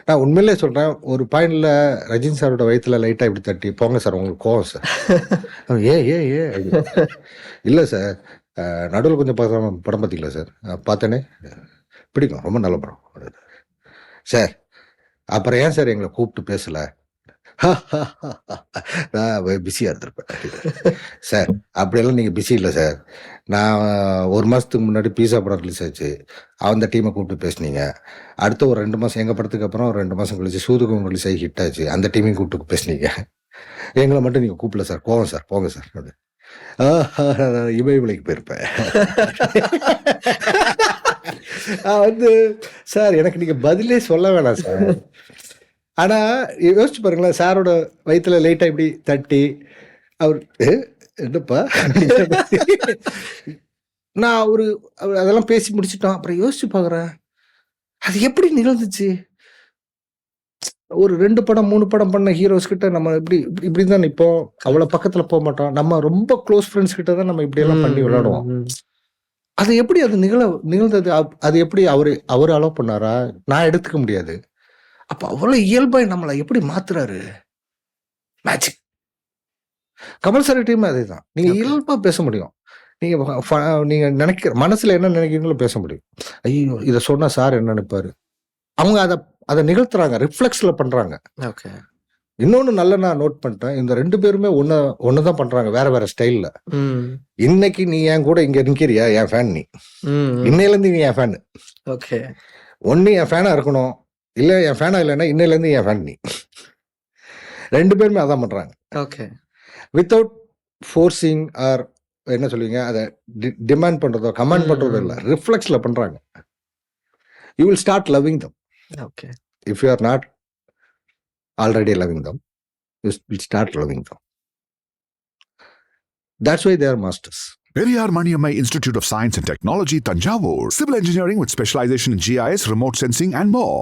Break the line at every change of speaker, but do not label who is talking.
நான் உண்மையிலே சொல்றேன். ஒரு பாயிண்ட்ல ரஜினி சாரோட வயித்துல லைட்டா இப்படி தட்டி, "போங்க சார் உங்களுக்கு கோவம் சார்." "ஏன் ஏன் ஏன்?" அப்படின்னு. "இல்ல சார், நடுவுல கொஞ்சம் படம் பார்த்தீங்களா சார்?" "பார்த்தேனே, பிடிக்கும், ரொம்ப நல்ல படம்." அப்படின்னு. "சார் அப்புறம் ஏன் சார் எங்களை கூப்பிட்டு பேசல?" நான் பிஸியாக இருந்திருப்பேன். "சார் அப்படியெல்லாம் நீங்கள் பிஸி இல்லை சார். நான் 1 மாதத்துக்கு முன்னாடி பீஸா படம் ரிலீஸ் ஆச்சு. அந்த டீமை கூப்பிட்டு பேசுனீங்க. அடுத்த ஒரு 2 மாதம் எங்கள் படத்துக்கு அப்புறம் ஒரு 2 மாதம் கழிச்சு சூதுகம் ரிலீஸ் ஆகி ஹிட் ஆச்சு. அந்த டீமையும் கூப்பிட்டு பேசுனீங்க. எங்களை மட்டும் நீங்கள் கூப்பிடல சார். கோவம் சார், போங்க சார்." அப்படி இமயமலைக்கு போயிருப்பேன். சார் எனக்கு நீங்கள் பதிலே சொல்ல வேணாம் சார். ஆனா யோசிச்சு பாருங்களேன், சாரோட வயித்துல லைட்டா இப்படி தட்டி அவர் என்னப்பா நான் அதெல்லாம் பேசி முடிச்சுட்டோம். அப்புறம் யோசிச்சு பாக்குறேன், அது எப்படி நிகழ்ந்துச்சு? ஒரு 2 படம் 3 படம் பண்ண ஹீரோஸ் கிட்ட நம்ம இப்படிதான் நிப்போம். அவ்வளவு பக்கத்துல போக மாட்டோம். நம்ம ரொம்ப க்ளோஸ் ஃப்ரெண்ட்ஸ் கிட்ட தான் நம்ம இப்படி எல்லாம் பண்ணி விளையாடுவோம். அது எப்படி அது நிகழ்ந்தது? அது எப்படி அவரு அலோவ் பண்ணாரா? நான் எடுத்துக்க முடியாது. அப்ப அவ்வளவு இயல்பா நம்மளை எப்படி மாத்துறாரு? மேஜிக். கமல் சார் டீம் அதேதான். நீங்க இயல்பா பேச முடியும். நீங்க நினைக்கிற மனசுல என்ன நினைக்கிறீங்களோ பேச முடியும். ஐயோ இத சொன்னா சார் என்ன நினைப்பாரு? அவங்க அதை நிகழ்த்துறாங்க, ரிஃப்ளெக்ஸ்ல பண்றாங்க. இன்னொன்னு நான் நோட் பண்ணிட்டேன். இந்த 2 பேருமே ஒண்ணுதான் பண்றாங்க, வேற வேற ஸ்டைல்ல. இன்னைக்கு நீ என் கூட இங்க நிக்கிறியா, என் ஃபேன் நீ. இன்னையில இருந்து நீ என் ஃபேன். ஒண்ணு என் ஃபேனா இருக்கணும், இல்ல என் ஃபேனா இல்லைன்னா இன்னையில இருந்து என் ஃபேன் நீ. 2 பேருமே அதான் பண்றாங்க. வித்தவுட் ஃபோர்சிங் ஆர் என்ன சொல்லுவீங்க, அதை டிமாண்ட் பண்றதோ கமாண்ட் பண்றதோ இல்ல, ரிஃப்ளெக்ஸ்ல பண்றாங்க. You will start loving them. If you are not already loving them, you will start loving them. That's why they are masters.
Periyar Maniammai Institute of Science and Technology, Tanjavur. Civil engineering with specialization in GIS, remote sensing and more.